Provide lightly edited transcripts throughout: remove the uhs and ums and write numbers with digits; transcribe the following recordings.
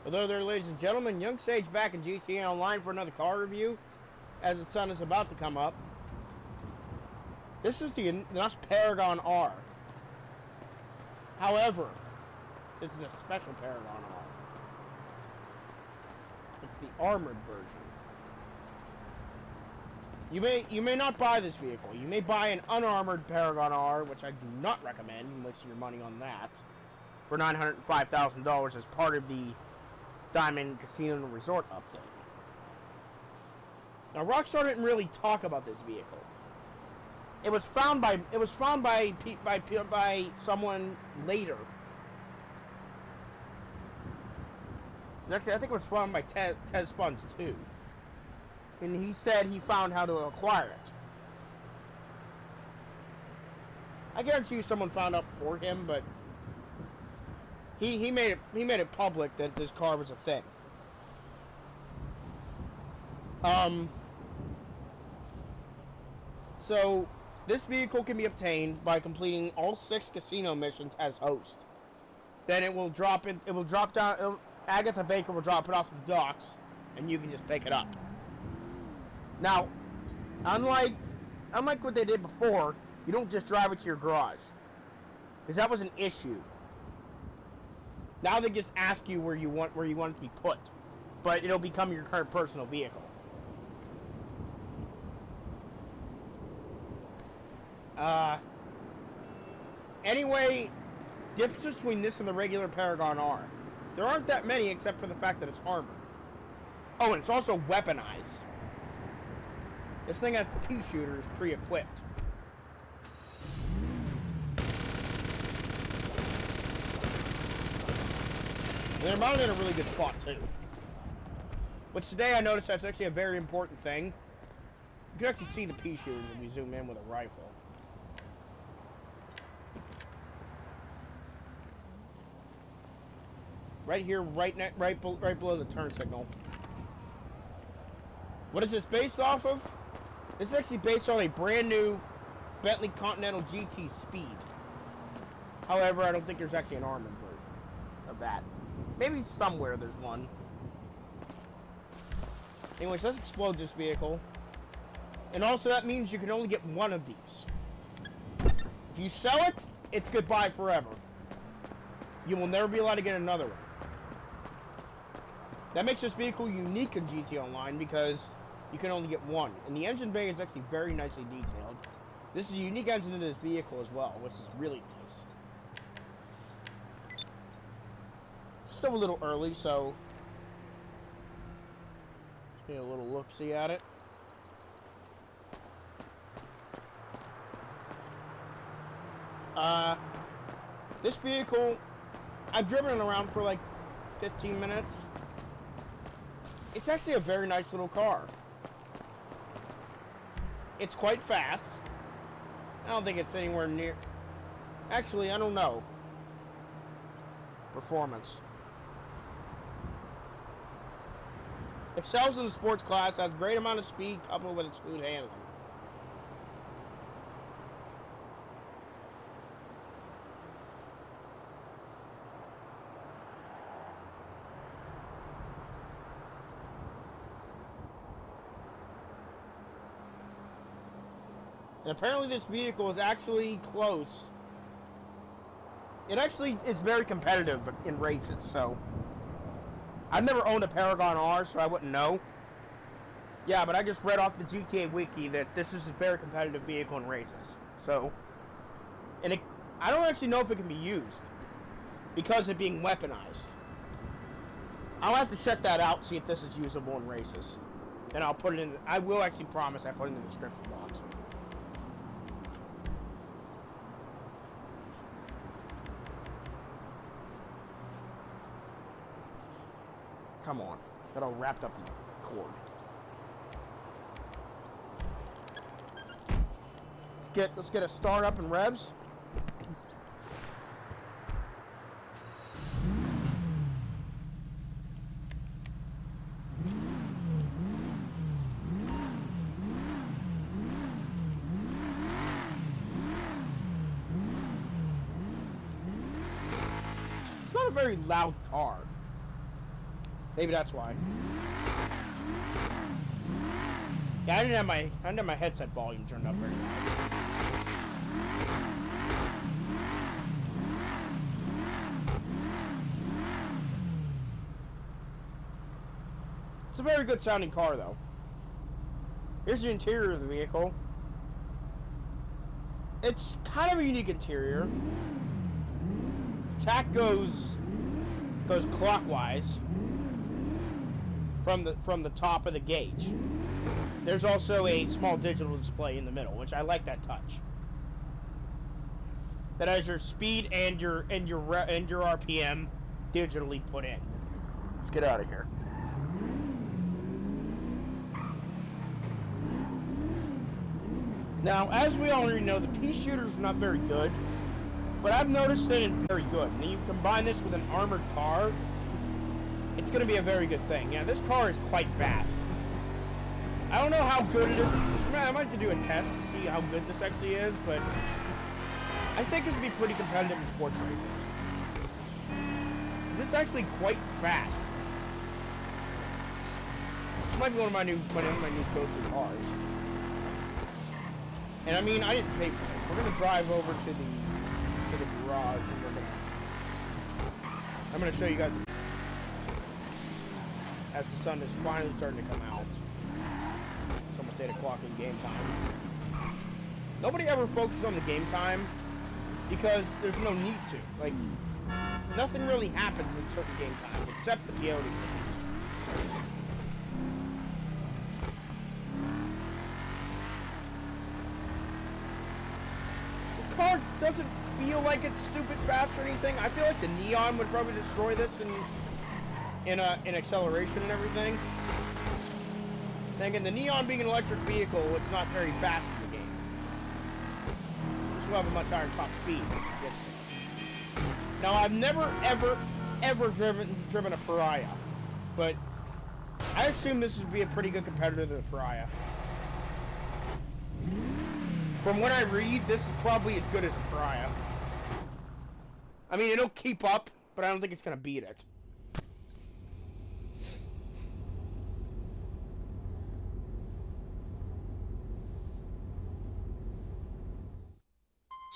Hello there, ladies and gentlemen. Young Sage back in GTA Online for another car review, as the sun is about to come up. This is the Enus Paragon R. However, this is a special Paragon R. It's the armored version. You may not buy this vehicle. You may buy an unarmored Paragon R, which I do not recommend, wasting your money on that, for $905,000 as part of the Diamond Casino and Resort update. Now, Rockstar didn't really talk about this vehicle. It was found by someone later. Actually, I think it was found by Ted Spuns too, and he said he found how to acquire it. I guarantee you, someone found out for him, but he made it public that this car was a thing. So this vehicle can be obtained by completing all 6 casino missions as host. Then it will drop down. Agatha Baker will drop it off at the docks, and you can just pick it up. Now, unlike what they did before, you don't just drive it to your garage, because that was an issue. Now they just ask you where you want it to be put, but it'll become your current personal vehicle. Anyway, difference between this and the regular Paragon R. There aren't that many, except for the fact that it's armored. Oh, and it's also weaponized. This thing has the pea shooters pre-equipped. And they're mounted in a really good spot, too. Which today I noticed that's actually a very important thing. You can actually see the pea shooters if you zoom in with a rifle. Right here, right below the turn signal. What is this based off of? This is actually based on a brand new Bentley Continental GT Speed. However, I don't think there's actually an armored version of that. Maybe somewhere there's one. Anyways, let's explode this vehicle. And also that means you can only get one of these. If you sell it, it's goodbye forever. You will never be allowed to get another one. That makes this vehicle unique in GTA Online because you can only get one. And the engine bay is actually very nicely detailed. This is a unique engine in this vehicle as well, which is really nice. Still a little early, so let's get a little look-see at it. This vehicle, I've driven it around for like 15 minutes. It's actually a very nice little car. It's quite fast. I don't think it's anywhere near... Actually, I don't know. Performance. Excels in the sports class, has a great amount of speed coupled with its smooth handling. And apparently this vehicle is actually close. It actually is very competitive in races, so... I've never owned a Paragon R, so I wouldn't know. Yeah, but I just read off the GTA Wiki that this is a very competitive vehicle in races. So... And I don't actually know if it can be used, because of being weaponized. I'll have to check that out, see if this is usable in races. And I'll put it in... I will actually promise I put it in the description box. Come on. Got all wrapped up in the cord. Let's get a start up in revs. It's not a very loud car. Maybe that's why. Yeah, I didn't have my headset volume turned up very loud. It's a very good sounding car, though. Here's the interior of the vehicle. It's kind of a unique interior. Tack goes clockwise from the top of the gauge. There's also a small digital display in the middle, which I like that touch. That has your speed and your RPM digitally put in. Let's get out of here. Now, as we already know, the pea shooters are not very good, but I've noticed that it's very good. And then you combine this with an armored car, it's going to be a very good thing. Yeah, this car is quite fast. I don't know how good it is. I might have to do a test to see how good this actually is, but I think this would be pretty competitive in sports races. It's actually quite fast. This might be one of my new go-to cars. And I mean, I didn't pay for this. We're gonna drive over to the garage, and I'm gonna show you guys as the sun is finally starting to come out. It's almost 8 o'clock in game time. Nobody ever focuses on the game time because there's no need to. Like, nothing really happens in certain game times except the peyote games. Car doesn't feel like it's stupid fast or anything. I feel like the neon would probably destroy this in acceleration and everything. And again, the neon being an electric vehicle, it's not very fast in the game. This will have a much higher top speed once it gets there. Now, I've never ever driven a Pariah, but I assume this would be a pretty good competitor to the Pariah. From what I read, this is probably as good as a Pariah. I mean, it'll keep up, but I don't think it's going to beat it.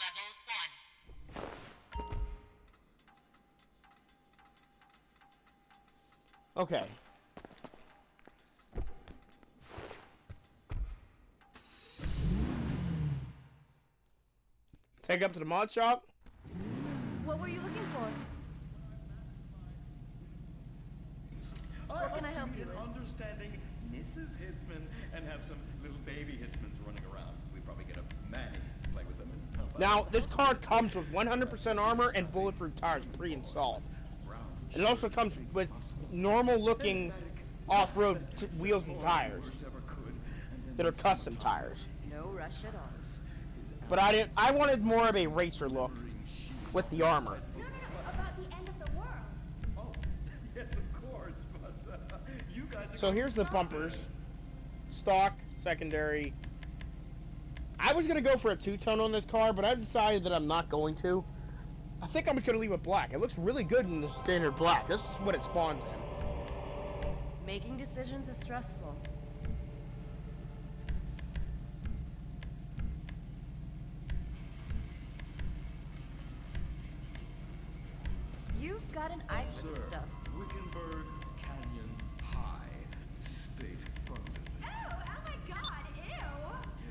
Level 1. Okay. Take it up to the mod shop. What were you looking for? What can I help you with? Understanding Mrs. Hitzman and have some little baby Hitzmans running around. We probably get a Manny to play with them. And Now, this car comes with 100% armor and bulletproof tires pre-installed. It also comes with normal-looking off-road wheels and tires that are custom tires. No rush at all. But I wanted more of a racer look with the armor. No, about the end of the world. Oh, yes, of course, but you guys are So here's the bumpers. Stock, secondary. I was going to go for a two-tone on this car, but I've decided that I'm not going to. I think I'm just going to leave it black. It looks really good in the standard black. This is what it spawns in. Making decisions is stressful. You've got an eye for this stuff. Wickenburg Canyon High State Funded. Oh my god, ew.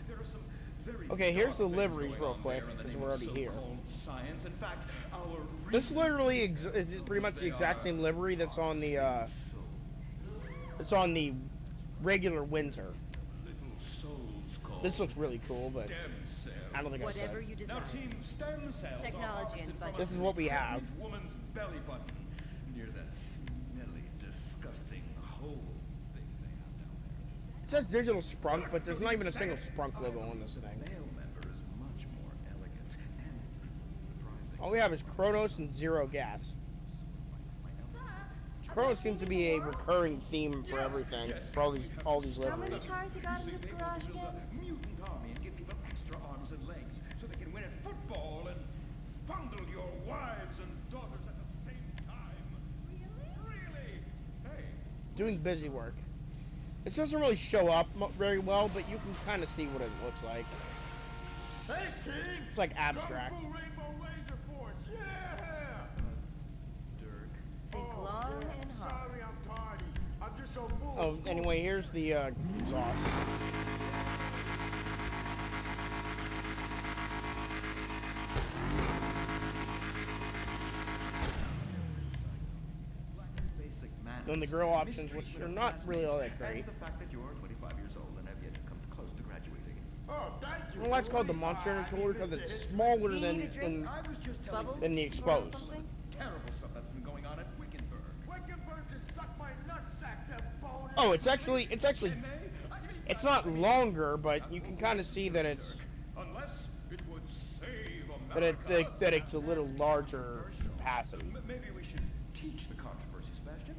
There are some very Okay, here's the dark things liveries going real on quick, there in the because name we're of already here. so-called Science. In fact, our This literally is pretty much the exact same livery that's on the regular Windsor. little souls called This looks really cool, but stem cells. I don't think I Whatever should. you Now, decide. Team Stem Cells Technology and budget. This is what we have. Woman's belly button near that smelly, disgusting hole thing they have down there. It says digital sprunk, but there's not even a single sprunk logo on this thing. The male member is much more elegant and surprising. All we have is Kronos and Zero Gas. Kronos seems to be a recurring theme for everything, for all these How many liveries. cars you got in this garage Build again? a mutant army and give people extra arms and legs so they can win at football and fondle your wives and daughters at the same time. Really? Really? Hey, doing busy work. It doesn't really show up very well, but you can kind of see what it looks like. Hey, team! It's like abstract. Kung Fu Rainbow Laser Force, yeah! Dirk. Think long and hard. Sorry I'm tardy. I'm just so full of Oh, school anyway, here's the exhaust. Basic manners. Then the grill options, which Mistreatment are of not really all classmates, that great. And the fact that you're 25 years old and have yet to come close to graduating. Oh, thank you. Well, that's called the monster I cooler because mean, it's it's- smaller Do you need a drink? than I was just telling Bubbles? than the Or exposed. something? terrible stuff that's been going on at Wickenburg. Wickenburg can suck my nutsack, that bonus. Oh, it's actually it's not longer, but you can kind of see that it's Unless it would save that America. that it's a little larger capacity. Maybe we should teach the controversy, Sebastian.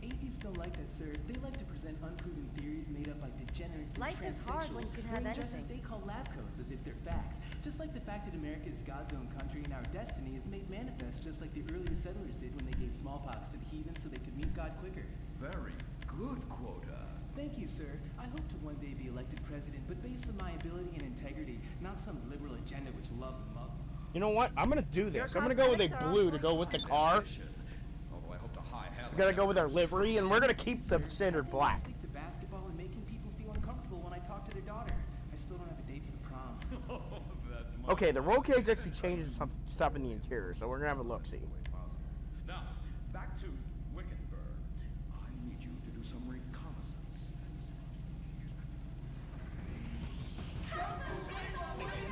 Atheists don't like that, sir. They like to present unproven theories made up by degenerates and Life is hard when you can have wearing dresses anything. they call lab coats as if they're facts. Just like the fact that America is God's own country and our destiny is made manifest just like the earlier settlers did when they gave smallpox to the heathen so they could meet God quicker. Very good quota. Thank you, sir. I hope to one day be elected president, but based on my ability and integrity, not some liberal agenda which loves the Muslims. You know what? I'm gonna do this. Your I'm gonna go with a cosmetics are on blue to point. go with the car. Although I hope to high hell. We gotta go with our livery, and we're gonna keep the standard black. Stick to basketball and making people feel uncomfortable when I talk to their daughter. I still don't have a date for the prom. Oh, that's Okay, the roll cage actually changes some stuff in the interior, so we're gonna have a look see. Now, back to Wickenburg. I need you to do some reconnaissance.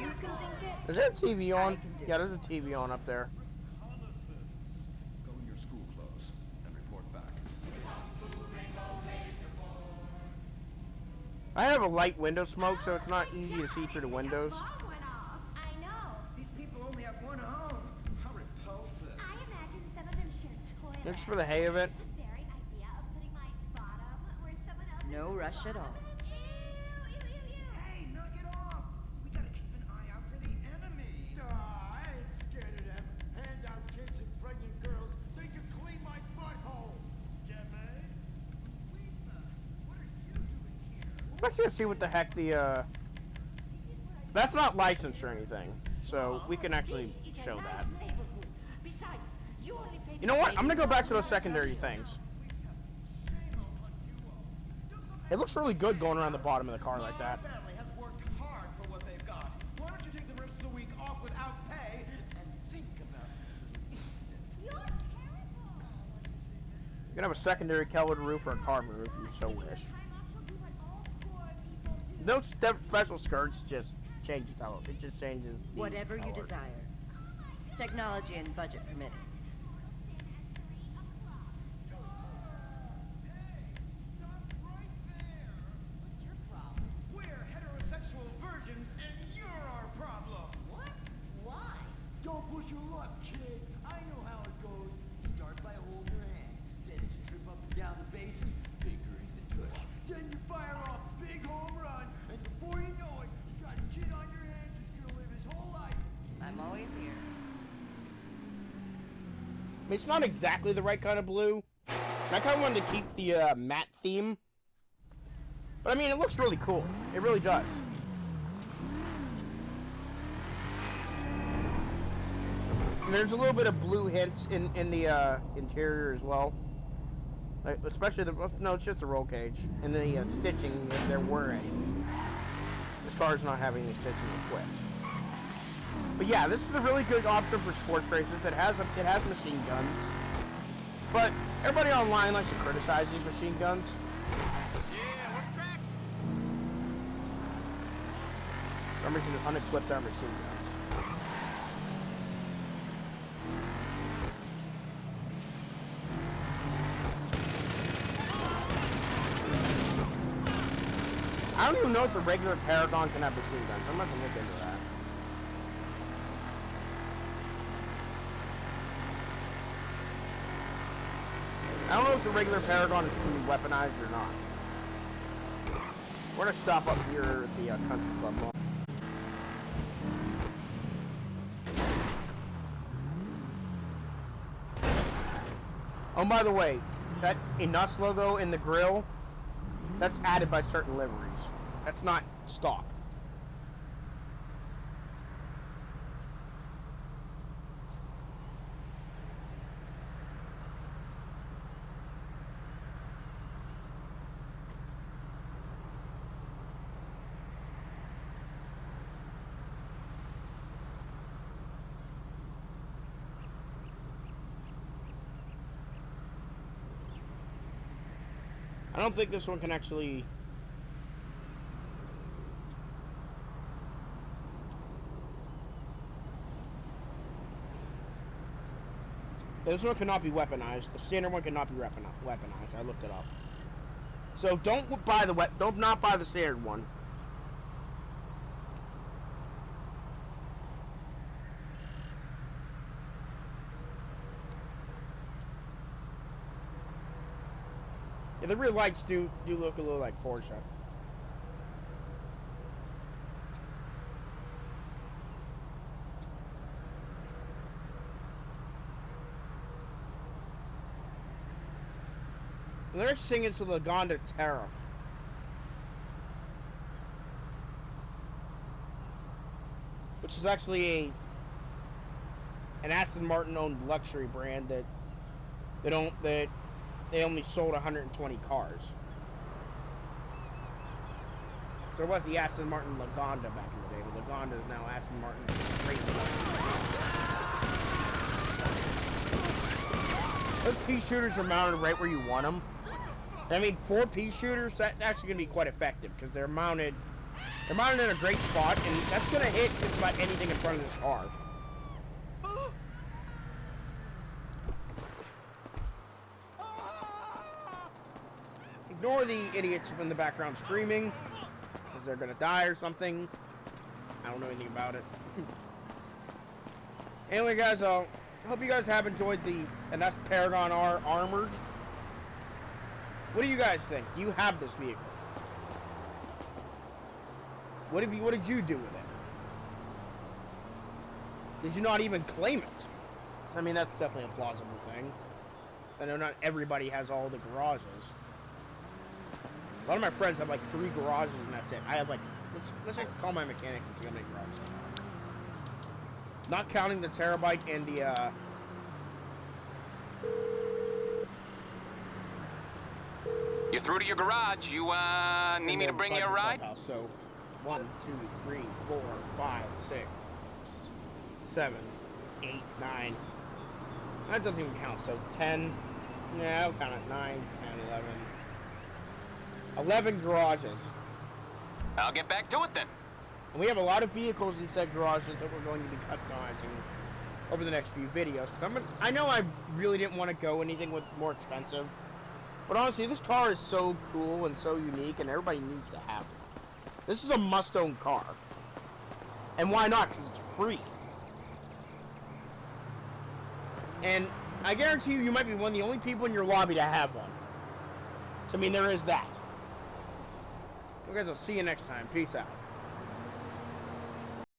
You can think it. Is there a TV I on? can do Yeah, there's a TV on up there. Reconnaissance. Go in your school clothes and report back. I have a light window smoke, so it's not easy to see through the windows. Bomb went off. I know. These people only have one home. How repulsive. I imagine some of them share toilets. Thanks for the hay of it. The very idea of putting my bottom where someone else No rush at all. Ew, ew, ew, ew. Hey, knock it off. We gotta keep an eye out for the enemy. I ain't scared of them. Hand out kids and pregnant girls. They can clean my butthole. Lisa, what are you doing here? Let's just see what the heck the That's not licensed or anything, so we can actually show that. Besides, you only pay You know what? I'm gonna go back to those secondary things. It looks really good going around the bottom of the car like that. Our family has worked hard for what they've got. Why don't you take the rest of the week off without pay and think about this little incident? You're terrible. You can have a secondary colored roof or a carbon roof if you so wish. Time off shall do what all poor people do. No special skirts, just changes how it just changes. The Whatever you color. desire. Technology and budget permitting. We're heterosexual virgins and you're our problem. What? Why? Don't push your luck, kid. I know how it goes. Start by holding your hand. Then as you trip up and down the bases, fingering the tush. Then you fire off a big home run, and before you know it, you got a kid on your hands who's gonna live his whole life. I'm always here. I mean, it's not exactly the right kind of blue. I kind of wanted to keep the matte theme. But I mean, it looks really cool. It really does. And there's a little bit of blue hints in the interior as well. Like, especially no, it's just the roll cage. And the stitching, if there were any. The car's not having any stitching equipped. But yeah, this is a really good option for sports races. It has machine guns. But everybody online likes to criticize these machine guns. For some reason, unequipped our machine guns. I don't even know if the regular Paragon can have machine guns. I'm gonna have to look into that. I don't know if the regular Paragon can be weaponized or not. We're gonna stop up here at the country club mall. Oh, by the way, that Enus logo in the grill, that's added by certain liveries. That's not stock. I don't think this one can actually... This one cannot be weaponized. The standard one cannot be weaponized. I looked it up. So don't buy the not buy the standard one. Yeah, the rear lights do look a little like Porsche. They're singing to the Gonda Tariff. Which is actually an Aston Martin owned luxury brand that they only sold 120 cars. So there was the Aston Martin Lagonda back in the day, but Lagonda is now Aston Martin. Those pea shooters are mounted right where you want them. I mean, 4 pea shooters, that's actually going to be quite effective because they're mounted in a great spot, and that's going to hit just about anything in front of this car. Ignore the idiots in the background screaming because they're going to die or something. I don't know anything about it. Anyway, guys, I hope you guys have enjoyed and that's Paragon R Armored. What do you guys think? Do you have this vehicle? What did you do with it? Did you not even claim it? I mean, that's definitely a plausible thing. I know not everybody has all the garages. A lot of my friends have like 3 garages and that's it. I have like, let's just call my mechanic and see how many garages I have. Not counting the Terabyte and the You're through to your garage. You, need me to bring you a ride? So, 1, 2, 3, 4, 5, 6, 7, 8, 9. That doesn't even count, so 10. Yeah, I'll count it. 9, 10, 11. 11 garages. I'll get back to it then. And we have a lot of vehicles in said garages that we're going to be customizing over the next few videos. I know I really didn't want to go anything with more expensive. But honestly, this car is so cool and so unique, and everybody needs to have it. This is a must-own car. And why not? Because it's free. And I guarantee you might be one of the only people in your lobby to have one. So, I mean, there is that. You guys, I'll see you next time. Peace out.